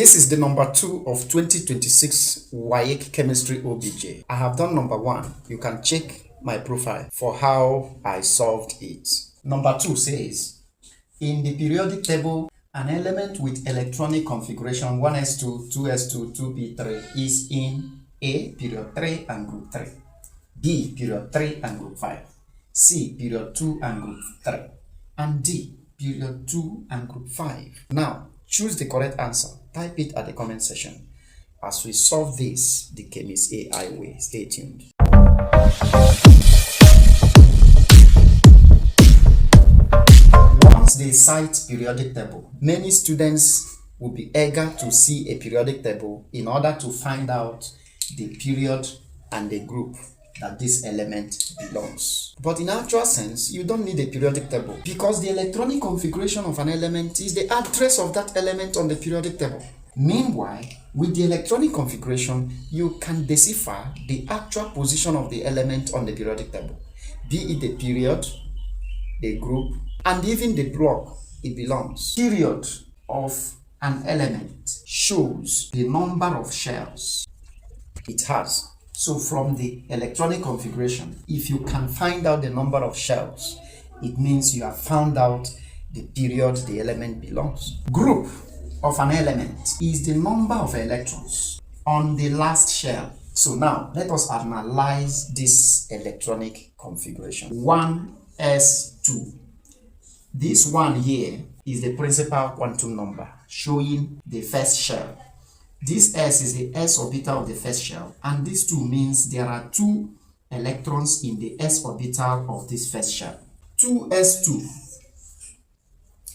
This is the number 2 of 2026 WAEC Chemistry OBJ. I have done number 1. You can check my profile for how I solved it. Number 2 says, in the periodic table, an element with electronic configuration 1s2, 2s2, 2p3 is in A, period 3 and group 3, B, period 3 and group 5, C, period 2 and group 3, and D, period 2 and group 5. Now, choose the correct answer. Type it at the comment section as we solve this the Chemist AI way. Stay tuned. Once they cite periodic table, many students will be eager to see a periodic table in order to find out the period and the group that this element belongs. But in actual sense, you don't need a periodic table because the electronic configuration of an element is the address of that element on the periodic table. Meanwhile, with the electronic configuration, you can decipher the actual position of the element on the periodic table, be it the period, the group, and even the block it belongs. Period of an element shows the number of shells it has. So from the electronic configuration, if you can find out the number of shells, it means you have found out the period the element belongs. Group of an element is the number of electrons on the last shell. So now let us analyze this electronic configuration. 1s2. This one here is the principal quantum number showing the first shell. This s is the s orbital of the first shell, and this 2 means there are 2 electrons in the s orbital of this first shell. 2s2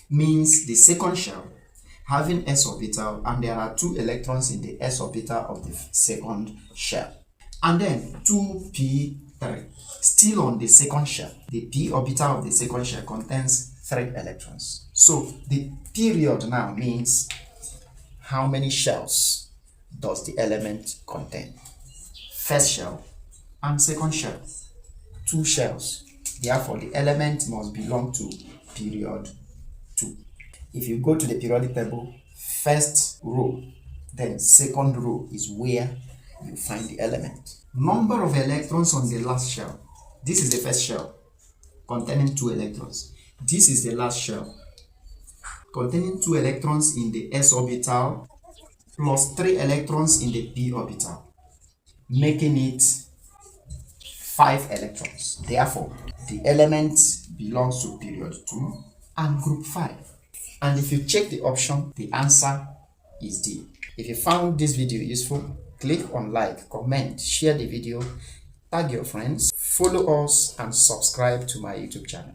means the second shell having s orbital, and there are 2 electrons in the s orbital of the second shell. And then 2p3, still on the second shell. The p orbital of the second shell contains 3 electrons. So the period now means how many shells does the element contain? First shell and second shell. 2 shells. Therefore, the element must belong to period 2. If you go to the periodic table, first row, then second row is where you find the element. Number of electrons on the last shell. This is the first shell containing 2 electrons. This is the last shell containing 2 electrons in the s orbital plus 3 electrons in the p orbital, making it 5 electrons. Therefore, the element belongs to period 2 and group 5. And if you check the option, the answer is D. If you found this video useful, click on like, comment, share the video, tag your friends, follow us, and subscribe to my YouTube channel.